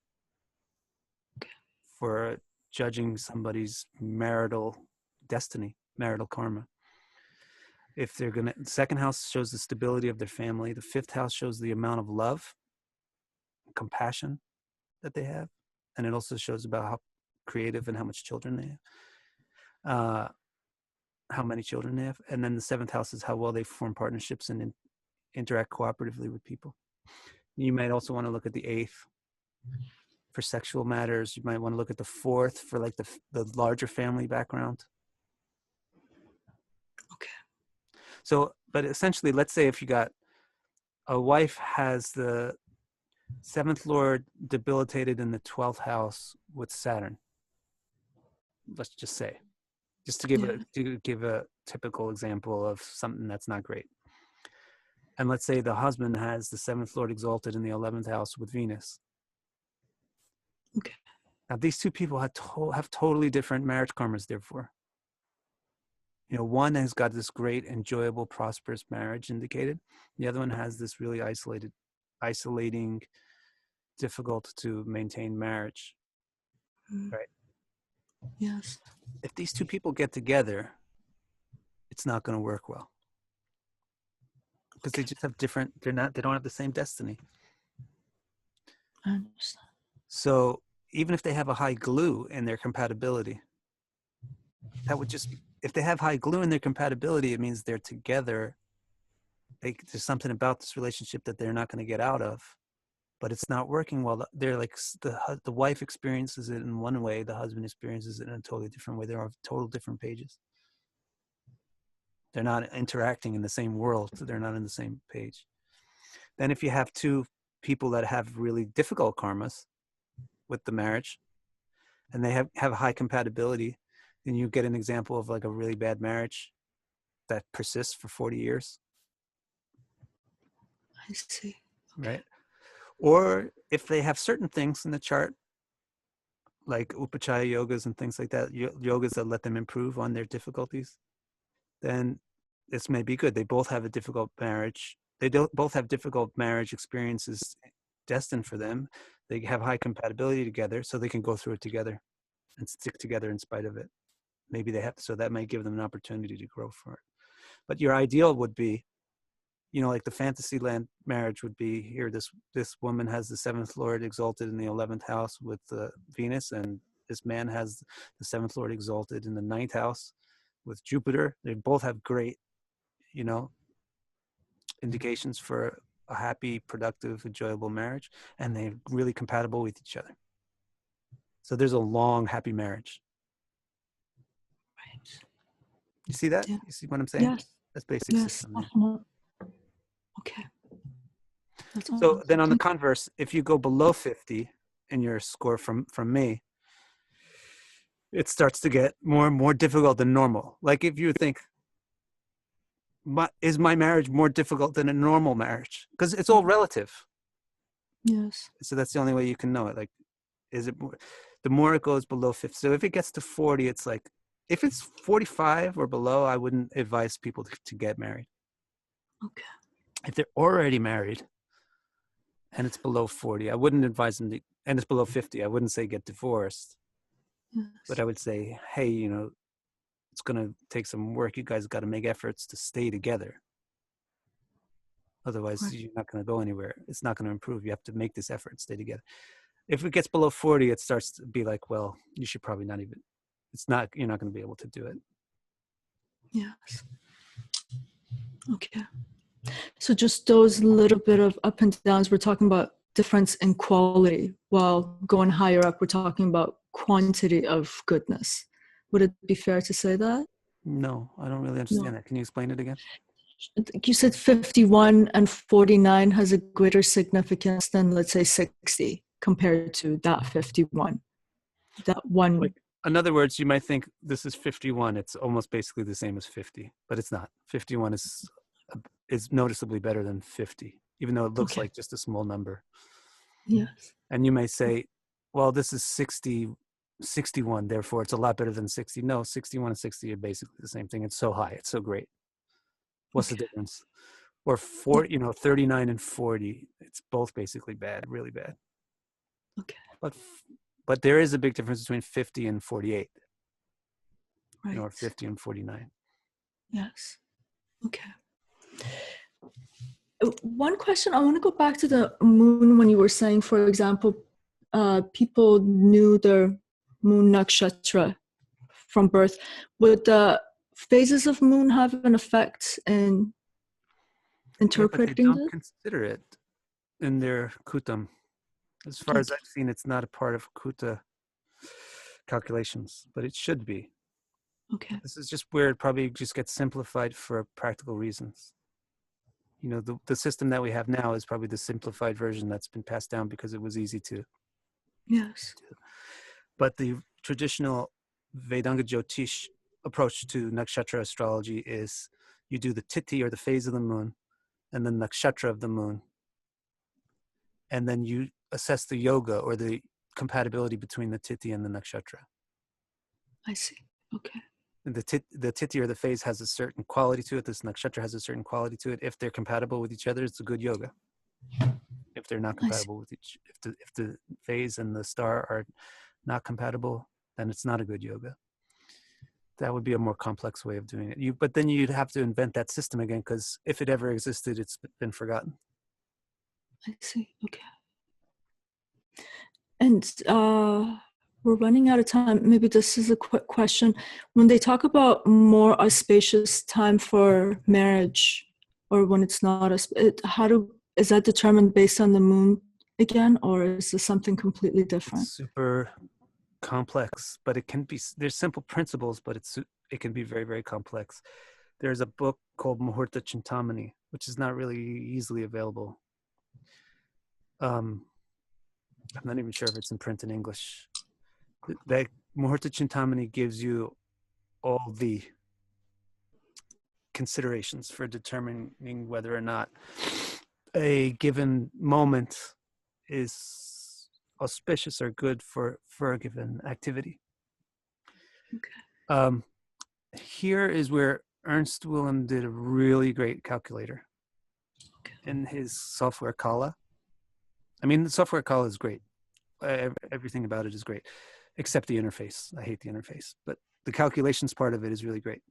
S1: for judging somebody's marital destiny, marital karma. If they're gonna, 2nd house shows the stability of their family. The 5th house shows the amount of love, compassion that they have, and it also shows about how creative and how much children they have, how many children they have. And then the 7th house is how well they form partnerships and interact cooperatively with people. You might also want to look at the 8th for sexual matters. You might want to look at the 4th for like the larger family background.
S2: Okay.
S1: So, but essentially, let's say if you got a wife has the 7th lord debilitated in the 12th house with Saturn. Let's just say, just to give a typical example of something that's not great. And let's say the husband has the 7th lord exalted in the 11th house with Venus.
S2: Okay.
S1: Now, these two people have totally different marriage karmas, therefore. One has got this great, enjoyable, prosperous marriage indicated. The other one has this really isolating, difficult to maintain marriage. Right?
S2: Yes.
S1: If these two people get together, it's not going to work well. Because they just have different, they don't have the same destiny.
S2: I understand.
S1: So even if they have a high glue in their compatibility, that would just, if they have high glue in their compatibility, it means they're together. There's something about this relationship that they're not going to get out of, but it's not working well. They're like, the wife experiences it in one way, the husband experiences it in a totally different way. They're on total different pages. They're not interacting in the same world, so they're not on the same page. Then if you have two people that have really difficult karmas with the marriage, and they have a high compatibility, then you get an example of like a really bad marriage that persists for 40 years.
S2: I see. Okay.
S1: Right? Or if they have certain things in the chart, like upachaya yogas and things like that, yogas that let them improve on their difficulties, then this may be good. They both have a difficult marriage. They both have difficult marriage experiences destined for them. They have high compatibility together, so they can go through it together and stick together in spite of it. Maybe they have, so that might give them an opportunity to grow for it. But your ideal would be, like the fantasy land marriage would be here. This woman has the seventh lord exalted in the 11th house with Venus, and this man has the seventh lord exalted in the 9th house with Jupiter. They both have great, indications for a happy, productive, enjoyable marriage, and they're really compatible with each other. So there's a long, happy marriage.
S2: Right.
S1: You see that?
S2: Yeah.
S1: You see what I'm saying?
S2: Yes.
S1: That's basic
S2: Yes.
S1: system. Yeah.
S2: Definitely. Okay. That's
S1: So then on the
S2: awesome.
S1: converse, if you go below 50 in your score from me, it starts to get more and more difficult than normal. Like if you think, is my marriage more difficult than a normal marriage? Because it's all relative.
S2: Yes.
S1: So that's the only way you can know it. Like, is it more, the more it goes below 50. So if it gets to 40, it's like, if it's 45 or below, I wouldn't advise people to get married.
S2: Okay.
S1: If they're already married and it's below 40, I wouldn't advise them to, and it's below 50, I wouldn't say get divorced.
S2: Yes.
S1: But I would say, hey, it's going to take some work. You guys got to make efforts to stay together. Otherwise,
S2: Right.
S1: you're not going to go anywhere. It's not going to improve. You have to make this effort, stay together. If it gets below 40, it starts to be like, well, you should probably not even, you're not going to be able to do it.
S2: Yes. Okay. So just those little bit of up and downs, we're talking about difference in quality, while going higher up, we're talking about quantity of goodness. Would it be fair to say that?
S1: No, I don't really understand that. Can you explain it again?
S2: You said 51 and 49 has a greater significance than, let's say, 60 compared to that 51. That one.
S1: Like, in other words, you might think this is 51. It's almost basically the same as 50, but it's not. 51 is noticeably better than 50, even though it looks like just a small number.
S2: Yes.
S1: And you may say, well, this is 61, therefore it's a lot better than 60. No, 61 and 60 are basically the same thing. It's so high. It's so great. What's the difference? Or 39 and 40, it's both basically bad, really bad.
S2: Okay.
S1: But there is a big difference between 50 and 48.
S2: Right.
S1: Or 50 and 49.
S2: Yes. Okay. One question, I want to go back to the moon when you were saying, for example, people knew their moon nakshatra from birth. Would the phases of moon have an effect in interpreting
S1: but they don't
S2: this?
S1: consider it in their kutam. As far as I've seen, it's not a part of kuta calculations, but it should be.
S2: Okay.
S1: This is just where it probably just gets simplified for practical reasons. The system that we have now is probably the simplified version that's been passed down because it was easy to.
S2: Yes.
S1: But the traditional Vedanga Jyotish approach to nakshatra astrology is you do the tithi or the phase of the moon and the nakshatra of the moon. And then you assess the yoga or the compatibility between the tithi and the nakshatra.
S2: I see. Okay.
S1: And the tithi or the phase has a certain quality to it. This nakshatra has a certain quality to it. If they're compatible with each other, it's a good yoga. If they're not compatible with if the phase and the star are not compatible, then it's not a good yoga. That would be a more complex way of doing it. But then you'd have to invent that system again, because if it ever existed, it's been forgotten.
S2: I see. Okay. And we're running out of time. Maybe this is a quick question. When they talk about more auspicious time for marriage, or when it's not, is that determined based on the moon again, or is this something completely different?
S1: It's super complex, but it can be. There's simple principles, but it can be very, very complex. There's a book called Muhurta Chintamani, which is not really easily available. I'm not even sure if it's in print in English. That Muhurta Chintamani gives you all the considerations for determining whether or not a given moment is auspicious or good for a given activity.
S2: Okay.
S1: Here is where Ernst Willem did a really great calculator in his software Kala. I mean, the software Kala is great. Everything about it is great, except the interface. I hate the interface, but the calculations part of it is really great.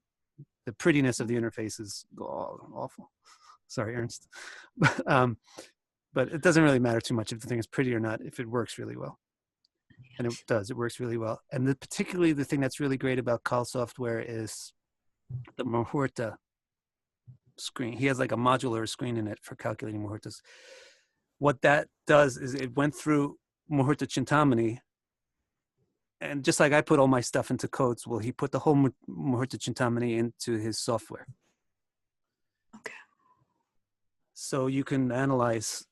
S1: The prettiness of the interface is awful. Sorry, Ernst. But it doesn't really matter too much if the thing is pretty or not, if it works really well. And it does, it works really well. And particularly the thing that's really great about Kal software is the Muhurta screen. He has like a modular screen in it for calculating Muhurtas. What that does is it went through Muhurta Chintamani, and just like I put all my stuff into codes, well, he put the whole Muhurta Chintamani into his software.
S2: Okay.
S1: So you can analyze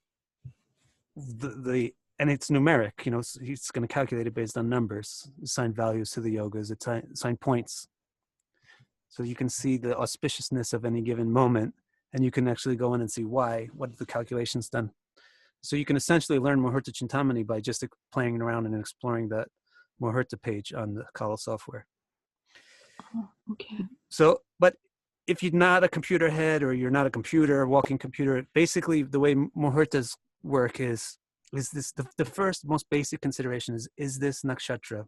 S1: and it's numeric, so he's going to calculate it based on numbers, assign values to the yogas, assign points. So you can see the auspiciousness of any given moment, and you can actually go in and see why, what the calculations done. So you can essentially learn Muhurta Chintamani by just playing around and exploring that Muhurta page on the Kala software.
S2: Okay.
S1: So, but if you're not a computer head, or you're not a walking computer, basically the way Muhurtas work is this, the first most basic consideration is this nakshatra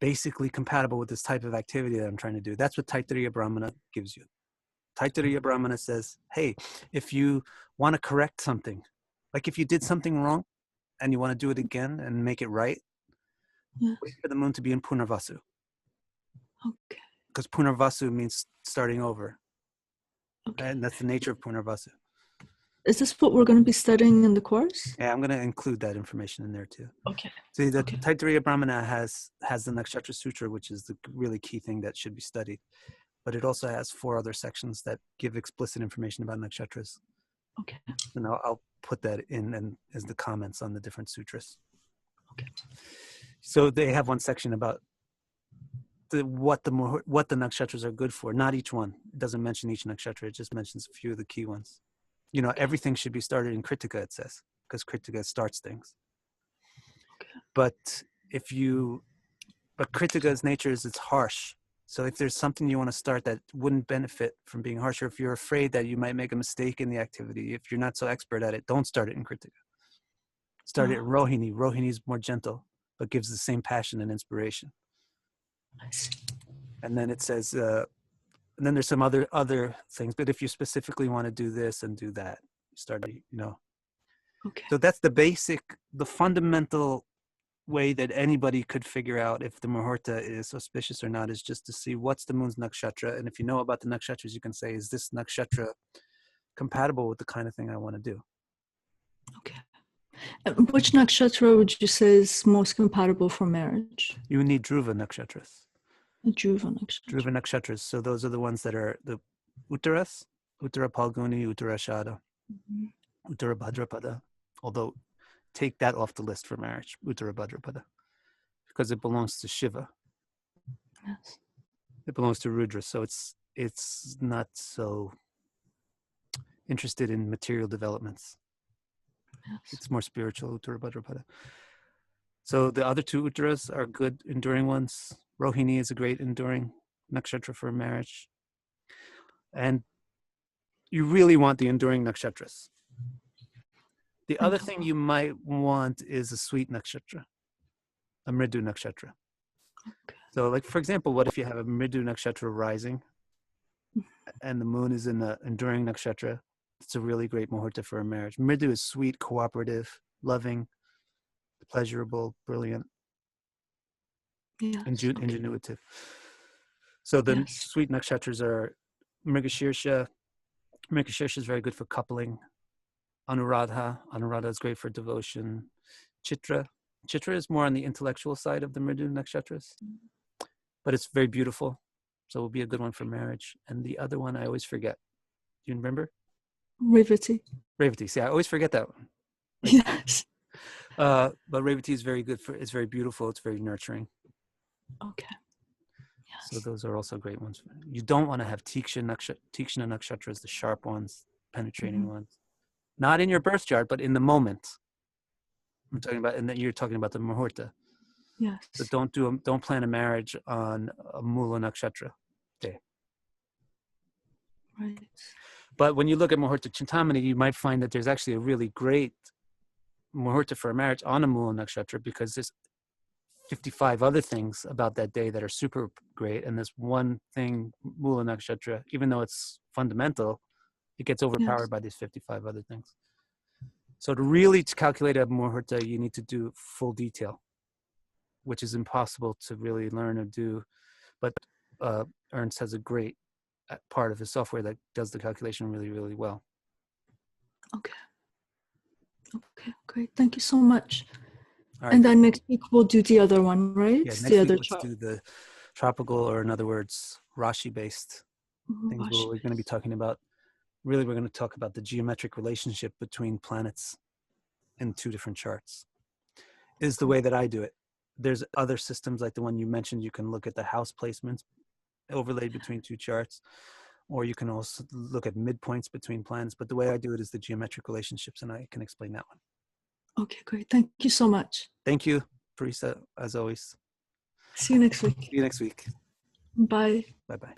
S1: basically compatible with this type of activity that I'm trying to do? That's what Taittiriya Brahmana gives you. Taittiriya Brahmana says, hey, if you want to correct something, like if you did something wrong and you want to do it again and make it right,
S2: yes.
S1: Wait for the moon to be in Punarvasu.
S2: Okay.
S1: Because Punarvasu means starting over.
S2: Okay.
S1: And that's the nature of Punarvasu.
S2: Is this what we're going to be studying in the course?
S1: Yeah, I'm going to include that information in there too.
S2: Okay.
S1: See, the Taittiriya Brahmana has the Nakshatra Sutra, which is the really key thing that should be studied. But it also has 4 other sections that give explicit information about nakshatras.
S2: Okay.
S1: And I'll put that in and as the comments on the different sutras.
S2: Okay.
S1: So they have one section about what the nakshatras are good for. Not each one. It doesn't mention each nakshatra. It just mentions a few of the key ones. Everything should be started in Kritika, it says, because Kritika starts things.
S2: Okay.
S1: But Kritika's nature is it's harsh. So if there's something you want to start that wouldn't benefit from being harsh, or if you're afraid that you might make a mistake in the activity, if you're not so expert at it, don't start it in Kritika. Start it in Rohini. Rohini is more gentle, but gives the same passion and inspiration.
S2: I see.
S1: And then it says, and then there's some other things, but if you specifically want to do this and do that, start,
S2: Okay.
S1: So that's the fundamental way that anybody could figure out if the Muhurta is auspicious or not, is just to see what's the moon's nakshatra. And if you know about the nakshatras, you can say, is this nakshatra compatible with the kind of thing I want to do?
S2: Okay. And which nakshatra would you say is most compatible for marriage?
S1: You need Dhruva nakshatras.
S2: Dhruva nakshatra.
S1: Dhruva nakshatras. So those are the ones that are the Uttaras, Uttara Palguni, Uttara Shada, Uttara Bhadrapada. Although, take that off the list for marriage, Uttara Bhadrapada, because it belongs to Shiva.
S2: Yes.
S1: It belongs to Rudra, so it's not so interested in material developments.
S2: Yes.
S1: It's more spiritual, Uttara Bhadrapada. So the other two Uttaras are good, enduring ones. Rohini is a great enduring nakshatra for marriage. And you really want the enduring nakshatras. The other thing you might want is a sweet nakshatra, a mridu nakshatra.
S2: Okay.
S1: So, like, for example, what if you have a mridu nakshatra rising and the moon is in the enduring nakshatra? It's a really great muhurta for a marriage. Mridu is sweet, cooperative, loving, pleasurable, brilliant,
S2: Yes.
S1: ingenuitive. So the
S2: Yes.
S1: sweet nakshatras are Mrigashirsha. Mrigashirsha is very good for coupling. Anuradha. Anuradha is great for devotion. Chitra. Chitra is more on the intellectual side of the Mridu nakshatras, but it's very beautiful. So it will be a good one for marriage. And the other one I always forget. Do you remember?
S2: Revati.
S1: Revati. See, I always forget that one.
S2: Yes.
S1: But Revati is very good for, it's very beautiful. It's very nurturing.
S2: Okay. Yes.
S1: So those are also great ones. You don't want to have Tikshna nakshatras, the sharp ones, penetrating ones. Not in your birth chart, but in the moment. I'm talking about, and then you're talking about the muhurta.
S2: Yes.
S1: So don't plan a marriage on a Mula nakshatra day.
S2: Right.
S1: But when you look at muhurta chintamani, you might find that there's actually a really great muhurta for a marriage on a Mula nakshatra, because there's 55 other things about that day that are super great, and this one thing, Mula nakshatra, even though it's fundamental, it gets overpowered by these 55 other things. So to really calculate a muhurta, you need to do full detail, which is impossible to really learn or do. But Ernst has a great part of his software that does the calculation really, really well.
S2: Okay. Okay, great. Thank you so much.
S1: All right.
S2: And then next week we'll do the other one, right?
S1: Yeah, next
S2: the
S1: week
S2: other
S1: let's
S2: chart.
S1: do the tropical, or in other words, Rashi-based things. Where we're going to be talking about, really, we're going to talk about the geometric relationship between planets in two different charts. Is the way that I do it. There's other systems like the one you mentioned. You can look at the house placements overlaid between two charts, or you can also look at midpoints between planets. But the way I do it is the geometric relationships, and I can explain that one.
S2: Okay, great. Thank you so much.
S1: Thank you, Parisa, as always.
S2: See you next week.
S1: See you next week.
S2: Bye.
S1: Bye-bye.